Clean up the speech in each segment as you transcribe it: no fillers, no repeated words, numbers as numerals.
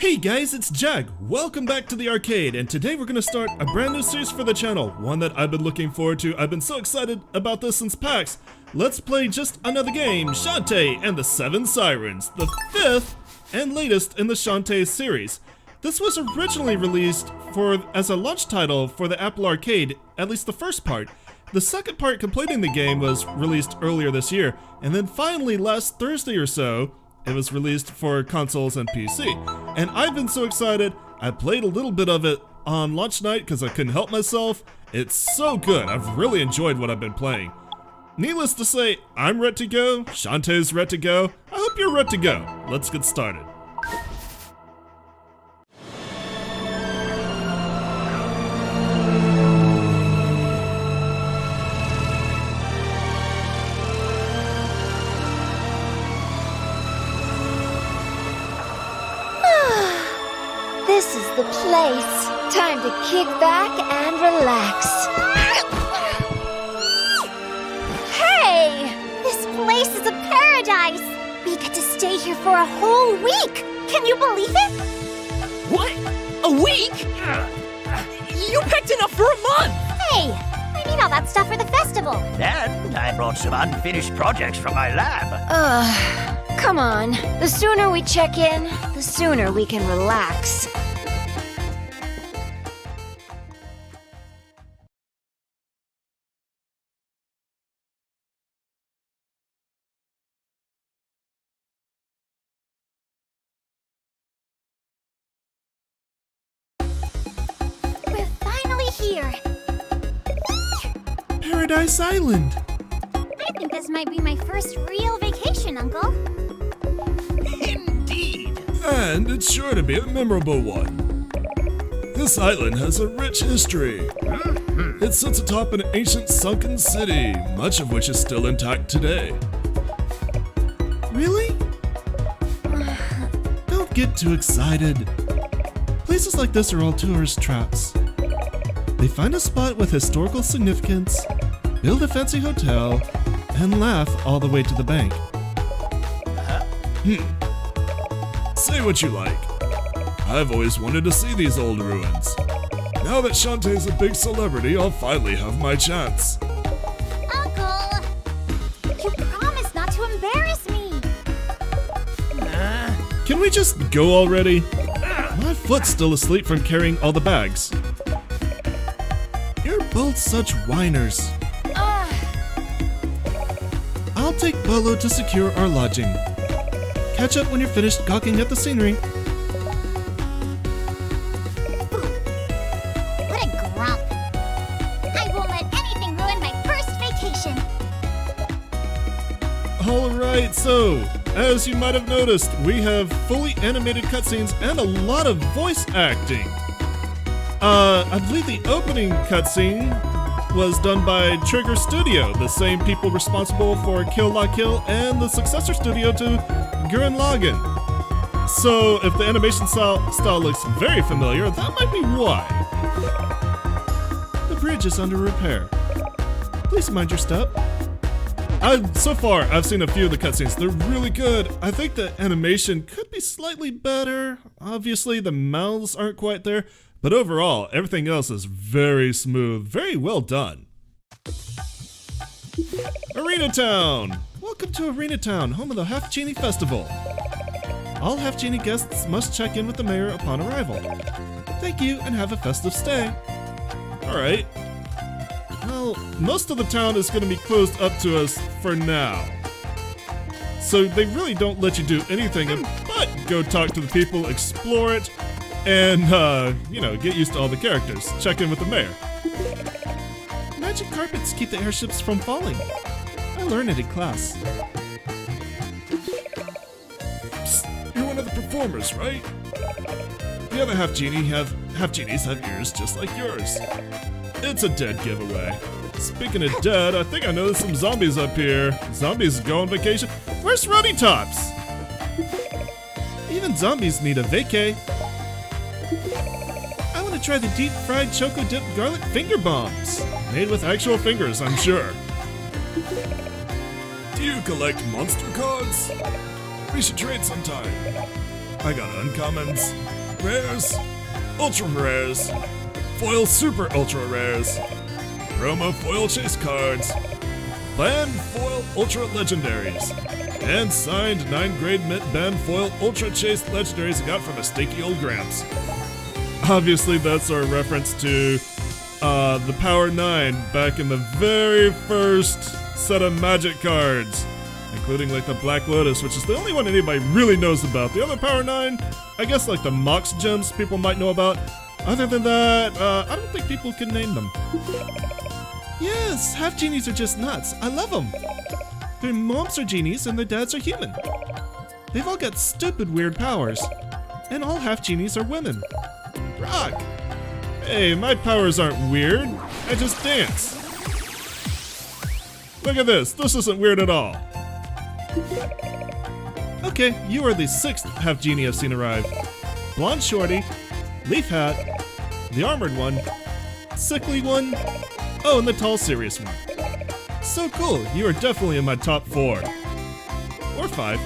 Hey guys, it's Jag. Welcome back to the arcade, and today we're gonna start a brand new series for the channel, one that I've been looking forward to. I've been so excited about this since PAX. Let's play just another game, Shantae and the 7 Sirens, the 5th and latest in the Shantae series. This was originally released as a launch title for the Apple Arcade, at least the first part. The second part completing the game was released earlier this year, and then finally last Thursday or so, it was released for consoles and PC. And I've been so excited, I played a little bit of it on launch night because I couldn't help myself. It's so good, I've really enjoyed what I've been playing. Needless to say, I'm Ret-2-Go, Shantae's Ret-2-Go. I hope you're Ret-2-Go. Let's get started. This is the place. Time to kick back and relax. Hey! This place is a paradise. We get to stay here for a whole week. Can you believe it? What? A week? You packed enough for a month! Hey! I need all that stuff for the festival. And I brought some unfinished projects from my lab. Come on. The sooner we check in, the sooner we can relax. We're finally here. Paradise Island! I think this might be my first real vacation, Uncle. Indeed. And it's sure to be a memorable one. This island has a rich history. It sits atop an ancient sunken city, much of which is still intact today. Really? Don't get too excited. Places like this are all tourist traps. They find a spot with historical significance, build a fancy hotel, and laugh all the way to the bank. Say what you like. I've always wanted to see these old ruins. Now that Shantae's a big celebrity, I'll finally have my chance. Uncle! You promised not to embarrass me! Can we just go already? My foot's still asleep from carrying all the bags. You're both such whiners. I'll take Bolo to secure our lodging. Catch up when you're finished gawking at the scenery. What a grump! I won't let anything ruin my first vacation! Alright, so, as you might have noticed, we have fully animated cutscenes and a lot of voice acting. I believe the opening cutscene was done by Trigger Studio, the same people responsible for Kill La Kill and the successor studio to Gurren Lagann. So if the animation style looks very familiar, that might be why. The bridge is under repair. Please mind your step. So far, I've seen a few of the cutscenes. They're really good. I think the animation could be slightly better. Obviously, the mouths aren't quite there. But overall, everything else is very smooth, very well done. Arena Town! Welcome to Arena Town, home of the Half-Genie Festival. All Half-Genie guests must check in with the mayor upon arrival. Thank you and have a festive stay. Alright. Well, most of the town is going to be closed up to us for now. So they really don't let you do anything but go talk to the people, explore it, and, get used to all the characters. Check in with the mayor. Magic carpets keep the airships from falling. I learned it in class. Psst, you're one of the performers, right? The other Half-Genies have ears just like yours. It's a dead giveaway. Speaking of dead, I think I know there's some zombies up here. Zombies go on vacation. Where's Runny Tops? Even zombies need a vacay. I want to try the deep-fried choco-dipped garlic finger bombs. Made with actual fingers, I'm sure. Do you collect monster cards? We should trade sometime. I got uncommons, rares, ultra rares, foil super ultra rares, promo foil chase cards, banned foil ultra legendaries, and signed 9 grade mint banned foil ultra chase legendaries I got from a stinky old Gramps. Obviously that's our reference to the Power 9 back in the very first set of magic cards, including like the Black Lotus, which is the only one anybody really knows about. The other Power 9, I guess like the Mox gems people might know about. Other than that, I don't think people can name them. Yes, half genies are just nuts. I love them. Their moms are genies and their dads are human. They've all got stupid weird powers. And all half genies are women. Rock! Hey, my powers aren't weird. I just dance. Look at this. This isn't weird at all. Okay, you are the 6th half genie I've seen arrive. Blonde shorty, leaf hat, the armored one, sickly one, oh, and the tall serious one. So cool, you are definitely in my top 4. Or 5.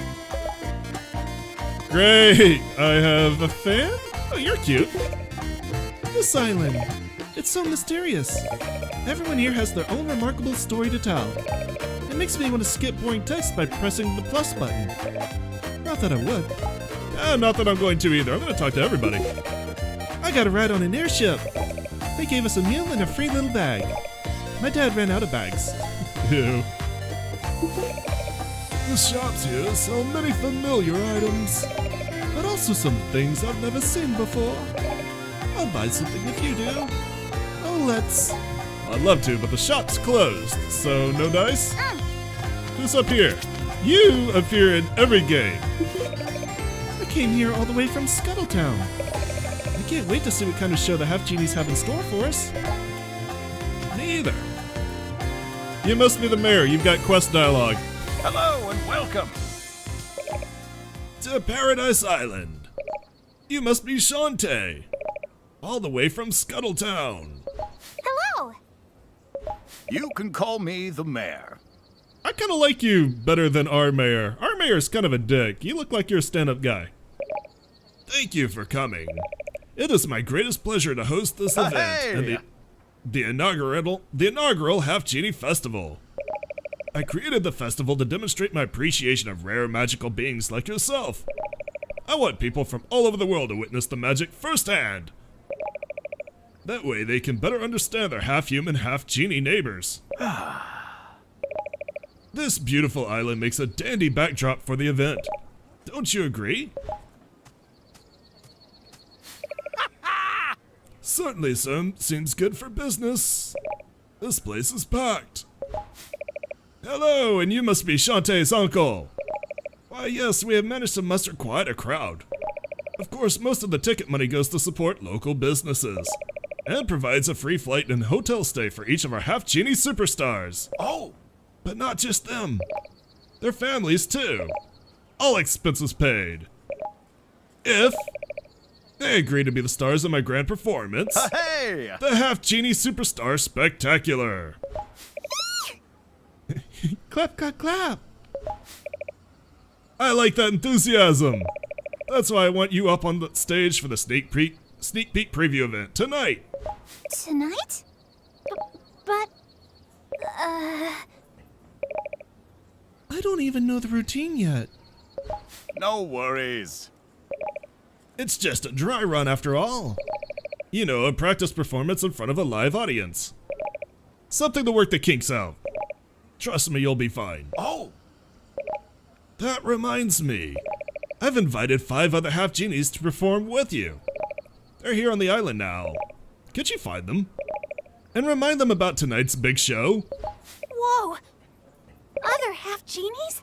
Great, I have a fan? Oh, you're cute. This island, it's so mysterious. Everyone here has their own remarkable story to tell. It makes me want to skip boring text by pressing the plus button. Not that I would. Not that I'm going to either. I'm going to talk to everybody. I got a ride on an airship. They gave us a meal and a free little bag. My dad ran out of bags. Ew. The shops here sell many familiar items, but also some things I've never seen before. I'll buy something if you do. Oh, let's... I'd love to, but the shop's closed, so no dice? Who's up here? You appear in every game. I came here all the way from Scuttletown. I can't wait to see what kind of show the Half Genies have in store for us. Me either. You must be the mayor. You've got quest dialogue. Hello and welcome. To Paradise Island. You must be Shantae. All the way from Scuttletown. Hello! You can call me the mayor. I kind of like you better than our mayor. Our mayor's kind of a dick. You look like you're a stand-up guy. Thank you for coming. It is my greatest pleasure to host this event and the inaugural Half-Genie Festival. I created the festival to demonstrate my appreciation of rare magical beings like yourself. I want people from all over the world to witness the magic firsthand. That way they can better understand their half-human, half-genie neighbors. This beautiful island makes a dandy backdrop for the event. Don't you agree? Certainly, sir. Seems good for business. This place is packed. Hello, and you must be Shantae's uncle. Why, yes, we have managed to muster quite a crowd. Of course, most of the ticket money goes to support local businesses and provides a free flight and hotel stay for each of our Half-Genie superstars. Oh! But not just them. Their families, too. All expenses paid. If they agree to be the stars of my grand performance, Hey! the Half-Genie Superstar Spectacular. Clap, clap, clap. I like that enthusiasm. That's why I want you up on the stage for the sneak peek preview event tonight. Tonight? But... I don't even know the routine yet. No worries. It's just a dry run after all. You know, a practice performance in front of a live audience. Something to work the kinks out. Trust me, you'll be fine. Oh! That reminds me. I've invited 5 other Half-Genies to perform with you. They're here on the island now. Could you find them? And remind them about tonight's big show? Whoa! Other half-genies?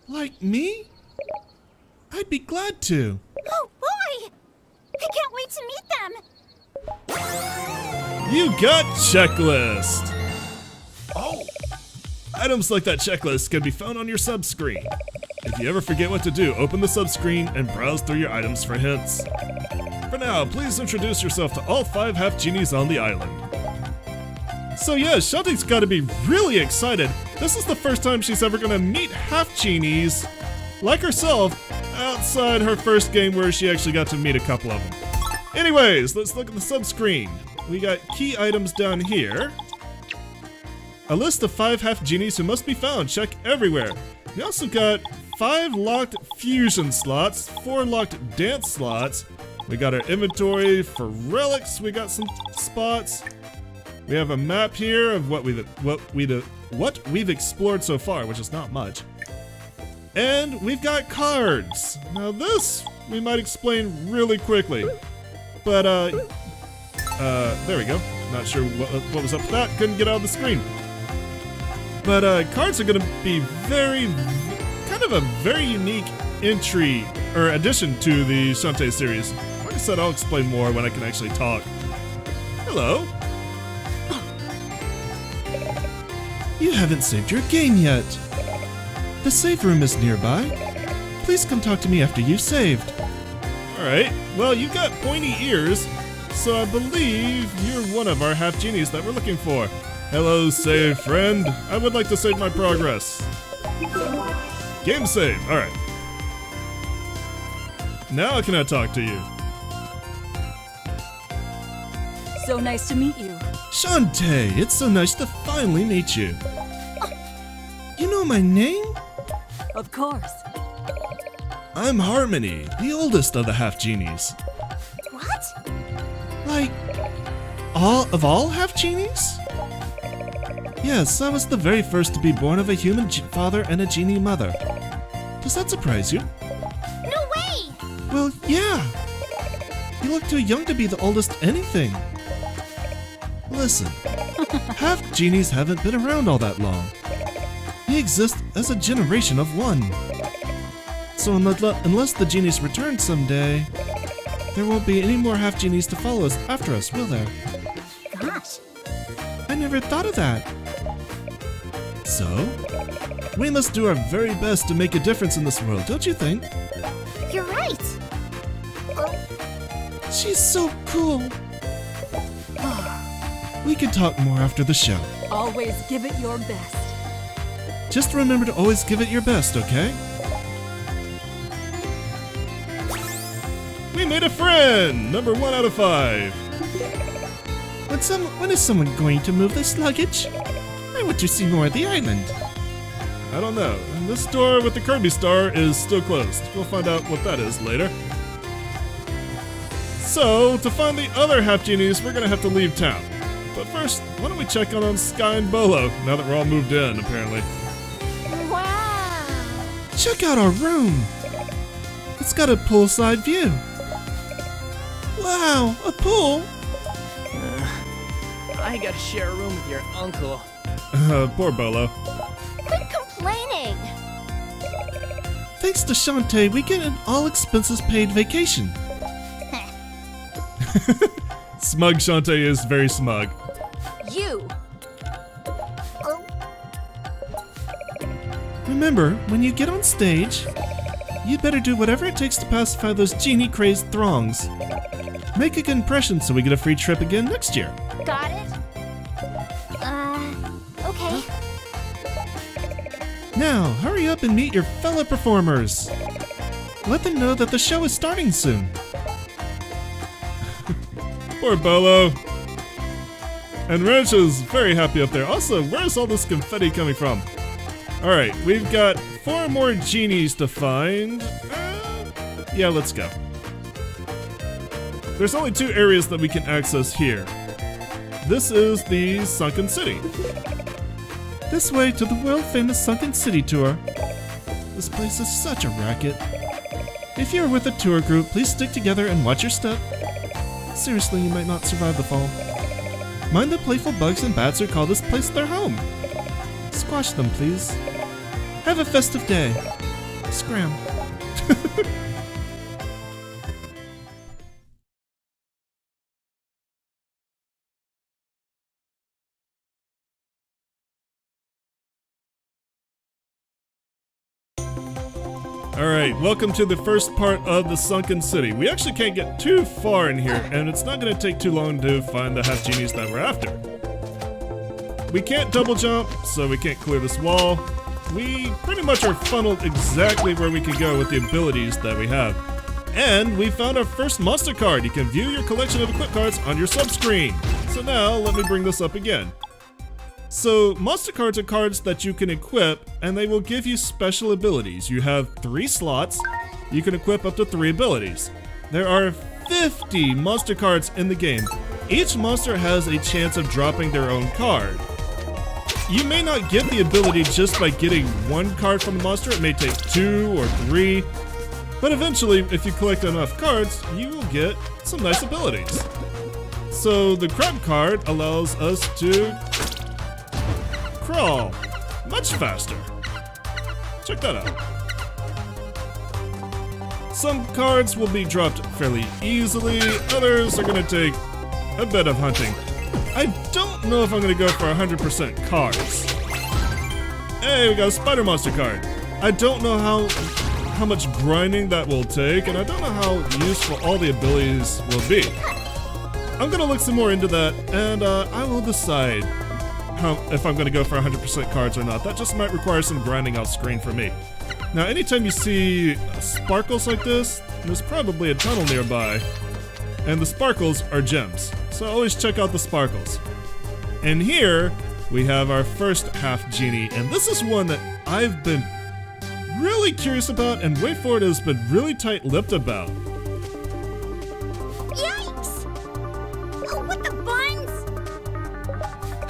Like me? I'd be glad to. Oh boy! I can't wait to meet them! You got checklist! Oh! Items like that checklist can be found on your sub screen. If you ever forget what to do, open the sub screen and browse through your items for hints. For now, please introduce yourself to all 5 Half-Genies on the island. So yeah, Shantae's gotta be really excited. This is the first time she's ever gonna meet Half-Genies like herself outside her first game where she actually got to meet a couple of them. Anyways, let's look at the sub-screen. We got key items down here. A list of 5 Half Genies who must be found. Check everywhere. We also got 5 locked fusion slots, 4 locked dance slots. We got our inventory for relics. We got some spots. We have a map here of what we've explored so far, which is not much. And we've got cards. Now this we might explain really quickly. But there we go. Not sure what was up with that. Couldn't get out of the screen. But cards are going to be kind of a very unique entry or addition to the Shantae series. Like I said, I'll explain more when I can actually talk. Hello. You haven't saved your game yet. The save room is nearby. Please come talk to me after you've saved. Alright, well, you've got pointy ears, so I believe you're one of our Half Genies that we're looking for. Hello, save friend. I would like to save my progress. Game save, alright. Now can I talk to you? So nice to meet you. Shantae, it's so nice to finally meet you. You know my name? Of course. I'm Harmony, the oldest of the Half Genies. What? Like, all Half Genies? Yes, I was the very first to be born of a human father and a genie mother. Does that surprise you? No way! Well, yeah. You look too young to be the oldest anything. Listen, Half Genies haven't been around all that long. They exist as a generation of one. So unless the genies return someday, there won't be any more Half Genies to follow us after us, will there? Gosh. I never thought of that. So, we must do our very best to make a difference in this world, don't you think? You're right. She's so cool. We can talk more after the show. Always give it your best. Just remember to always give it your best, okay? We made a friend! Number 1 out of 5. When is someone going to move this luggage? I want to see more of the island. I don't know. And this door with the Kirby star is still closed. We'll find out what that is later. So, to find the other Half Genies, we're gonna have to leave town. But first, why don't we check on Sky and Bolo, now that we're all moved in, apparently. Wow. Check out our room! It's got a poolside view. Wow, a pool! I gotta share a room with your uncle. Poor Bolo. Quit complaining. Thanks to Shantae, we get an all-expenses-paid vacation. Smug Shantae is very smug. You. Remember, when you get on stage, you'd better do whatever it takes to pacify those genie-crazed throngs. Make a good impression so we get a free trip again next year. Got it? Okay. Now, hurry up and meet your fellow performers. Let them know that the show is starting soon. Poor Bolo. And Ranch is very happy up there. Also, where's all this confetti coming from? Alright, we've got 4 more genies to find. Yeah, let's go. There's only 2 areas that we can access here. This is the Sunken City. This way to the world-famous Sunken City tour. This place is such a racket. If you're with a tour group, please stick together and watch your step. Seriously, you might not survive the fall. Mind the playful bugs and bats who call this place their home. Squash them, please. Have a festive day. Scram. Alright, welcome to the first part of the Sunken City. We actually can't get too far in here, and it's not going to take too long to find the Half Genies that we're after. We can't double jump, so we can't clear this wall. we pretty much are funneled exactly where we can go with the abilities that we have. And we found our first monster card. You can view your collection of equip cards on your sub-screen. So now, let me bring this up again. So, monster cards are cards that you can equip, and they will give you special abilities. You have 3 slots. You can equip up to 3 abilities. There are 50 monster cards in the game. Each monster has a chance of dropping their own card. You may not get the ability just by getting 1 card from the monster. It may take 2 or 3. But eventually, if you collect enough cards, you will get some nice abilities. So, the crab card allows us to crawl much faster. Check that out. Some cards will be dropped fairly easily, others are going to take a bit of hunting. I don't know if I'm going to go for 100% cards. Hey, we got a spider monster card. I don't know how much grinding that will take, and I don't know how useful all the abilities will be. I'm going to look some more into that, and I will decide if I'm going to go for 100% cards or not. That just might require some grinding off screen for me. Now, anytime you see sparkles like this, there's probably a tunnel nearby. And the sparkles are gems, so always check out the sparkles. And here, we have our first Half Genie, and this is one that I've been really curious about, and Wait For It has been really tight-lipped about. Yikes! Oh, what the buns?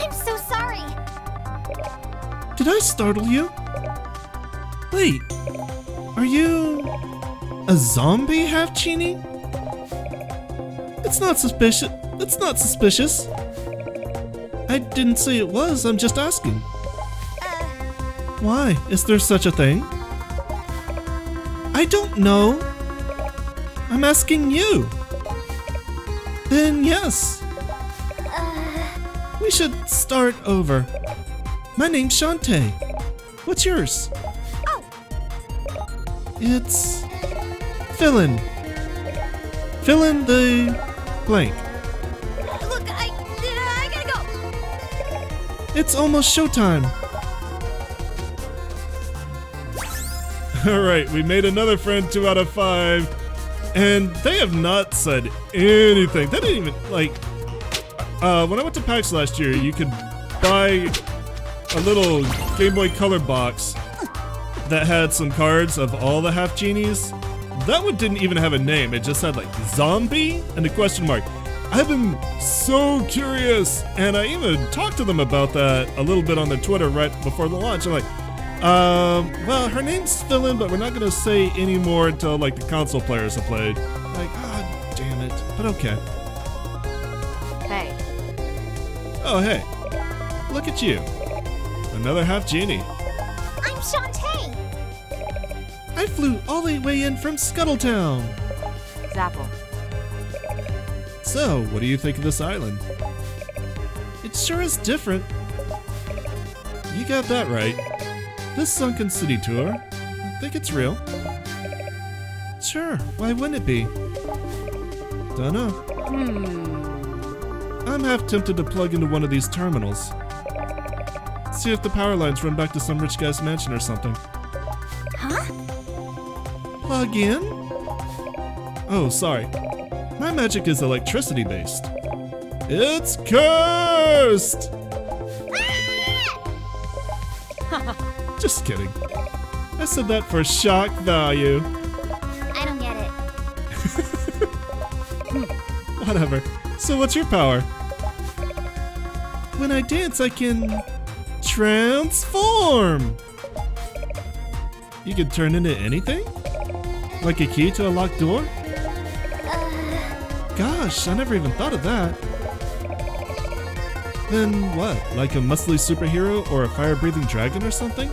I'm so sorry. Did I startle you? Wait, are you a zombie Half Genie? It's not suspicious. It's not suspicious. I didn't say it was, I'm just asking. Why? Is there such a thing? I don't know. I'm asking you. Then yes. We should start over. My name's Shantae. What's yours? Oh, It's... Fill in. Fill in the blank. look, I gotta go. It's almost showtime. Alright, we made another friend 2 out of 5. And they have not said anything. They didn't even, like... when I went to PAX last year, you could buy a little Game Boy Color box that had some cards of all the Half Genies. That one didn't even have a name. It just had like zombie and a question mark. I've been so curious, and I even talked to them about that a little bit on their Twitter right before the launch. I'm like, well, her name's Fill-In, but we're not gonna say any more until like the console players have played. Like, god damn it. But okay. Hey. Oh hey. Look at you. Another Half Genie. I'm Shantae. I flew all the way in from Scuttletown. Zapple. So, what do you think of this island? It sure is different. You got that right. This sunken city tour, I think it's real. Sure, why wouldn't it be? Dunno. I'm half tempted to plug into one of these terminals. See if the power lines run back to some rich guy's mansion or something. Huh? Plug in? Oh, sorry. My magic is electricity based. It's cursed! Just kidding. I said that for shock value. I don't get it. Whatever. So what's your power? When I dance, I can transform. You can turn into anything? Like a key to a locked door? Gosh, I never even thought of that. Then what? Like a muscly superhero or a fire-breathing dragon or something?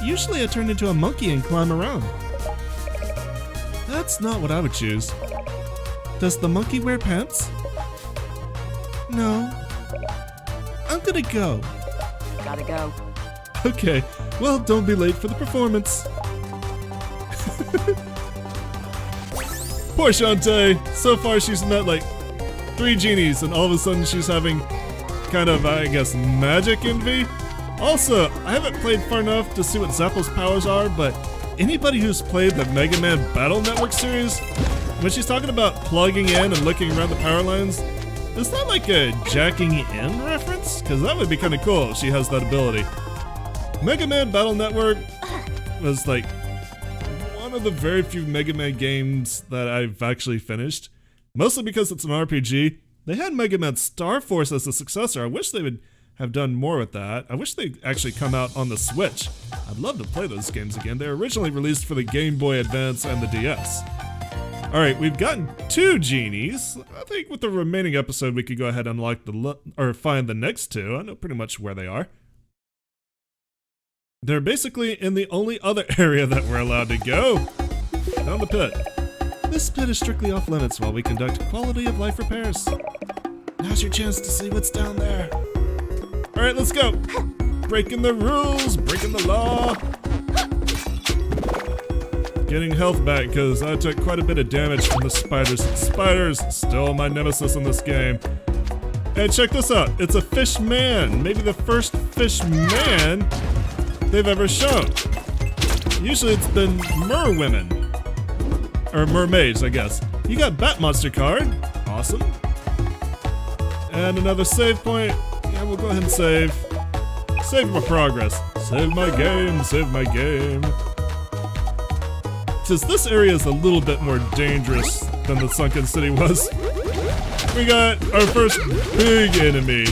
Usually I turn into a monkey and climb around. That's not what I would choose. Does the monkey wear pants? No. I'm gonna go. Gotta go. Okay, well, don't be late for the performance. Poor Shantae. So far she's met like 3 genies and all of a sudden she's having kind of, I guess, magic envy? Also, I haven't played far enough to see what Zapple's powers are, but anybody who's played the Mega Man Battle Network series, when she's talking about plugging in and looking around the power lines, is that like a jacking in reference? Because that would be kind of cool if she has that ability. Mega Man Battle Network was like one of the very few Mega Man games that I've actually finished. Mostly because it's an RPG. They had Mega Man Star Force as a successor. I wish they would have done more with that. I wish they'd actually come out on the Switch. I'd love to play those games again. They were originally released for the Game Boy Advance and the DS. Alright, we've gotten 2 genies. I think with the remaining episode we could go ahead and unlock or find the next 2. I know pretty much where they are. They're basically in the only other area that we're allowed to go. Down the pit. This pit is strictly off limits while we conduct quality of life repairs. Now's your chance to see what's down there. Alright, let's go. Breaking the rules, breaking the law. Getting health back because I took quite a bit of damage from the spiders. Spiders, still my nemesis in this game. Hey, check this out. It's a fish man. Maybe the first fish man they've ever shown. Usually it's been merwomen. Or mermaids, I guess. You got Bat Monster card. Awesome. And another save point. Yeah, we'll go ahead and save. Save my progress. Save my game, save my game. Since this area is a little bit more dangerous than the Sunken City was, we got our first big enemy.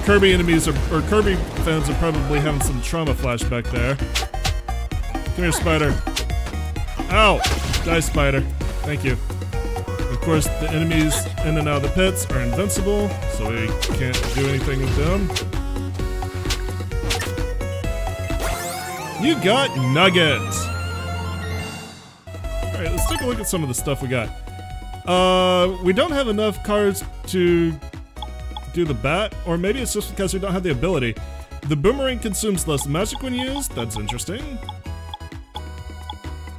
Kirby enemies or Kirby fans are probably having some trauma flashback there. Come here, spider. Ow! Die, spider. Thank you. Of course, the enemies in and out of the pits are invincible, so we can't do anything with them. You got Nugget! Alright, let's take a look at some of the stuff we got. We don't have enough cards to do the bat, or maybe it's just because we don't have the ability. The boomerang consumes less magic when used, that's interesting.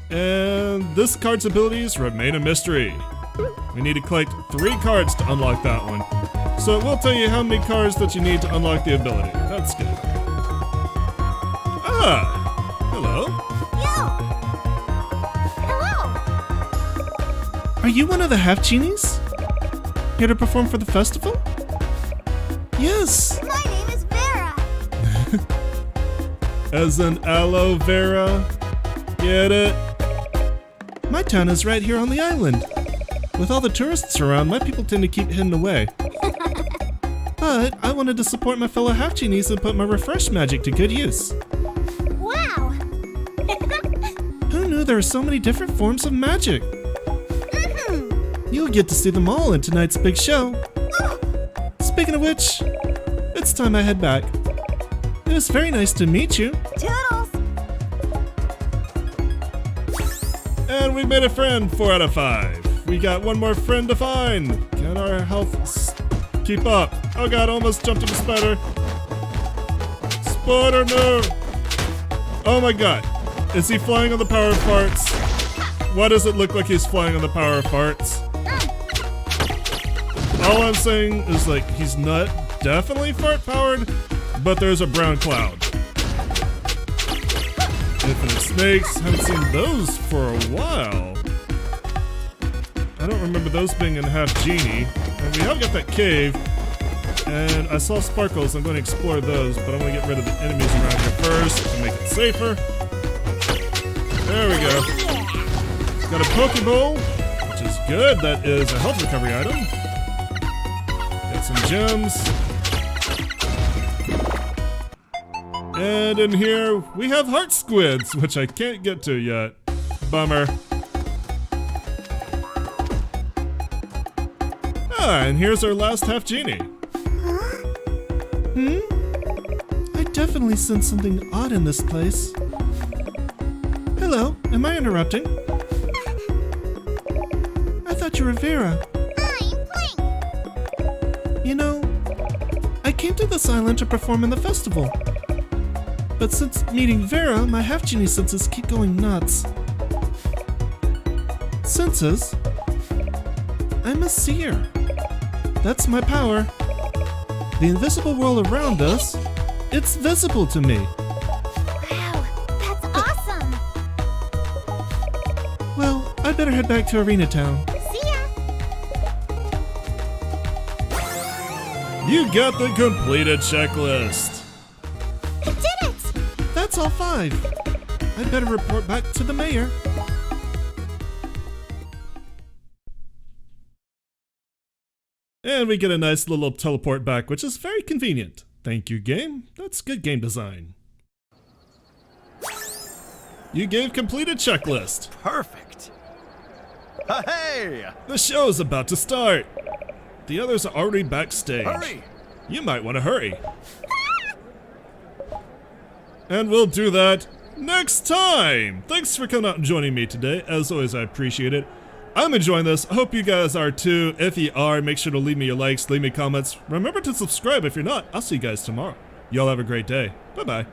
And this card's abilities remain a mystery. We need to collect 3 cards to unlock that one. So it will tell you how many cards that you need to unlock the ability. That's good. Ah! Hello. Yo! Hello! Are you one of the Half Genies? Here to perform for the festival? Yes! My name is Vera! As in aloe vera? Get it? My town is right here on the island. With all the tourists around, my people tend to keep hidden away. But I wanted to support my fellow Half Genies and put my refresh magic to good use. Wow! Who knew there are so many different forms of magic? You'll get to see them all in tonight's big show. Speaking of which, it's time I head back. It was very nice to meet you. Toodles! And we made a friend, 4 out of 5. We got one more friend to find. Can our health keep up? Oh god, almost jumped into spider. Spider, no! Oh my god. Is he flying on the power of farts? Why does it look like he's flying on the power of farts? All I'm saying is, like, he's not definitely fart powered, but there's a brown cloud. Infinite snakes, haven't seen those for a while. I don't remember those being in Half Genie. And we have got that cave, and I saw sparkles. I'm going to explore those, but I'm going to get rid of the enemies around here first to make it safer. There we go. Got a Pokeball, which is good. That is a health recovery item. Got some gems. And in here, we have heart squids, which I can't get to yet. Bummer. Ah, and here's our last Half Genie. I definitely sense something odd in this place. Hello, am I interrupting? I thought you were Vera. I'm Plank! You know, I came to this island to perform in the festival. But since meeting Vera, my Half Genie senses keep going nuts. Senses? I'm a seer. That's my power. The invisible world around us, it's visible to me. Wow, that's awesome. Well, I'd better head back to Arena Town. See ya. You got the completed checklist. I did it. That's all 5. I'd better report back to the mayor. And we get a nice little teleport back, which is very convenient. Thank you, game. That's good game design. You gave completed checklist. Perfect. Hey! The show's about to start. The others are already backstage. Hurry! You might want to hurry. And we'll do that next time. Thanks for coming out and joining me today. As always, I appreciate it. I'm enjoying this. I hope you guys are too. If you are, make sure to leave me your likes, leave me comments. Remember to subscribe if you're not. I'll see you guys tomorrow. Y'all have a great day. Bye-bye.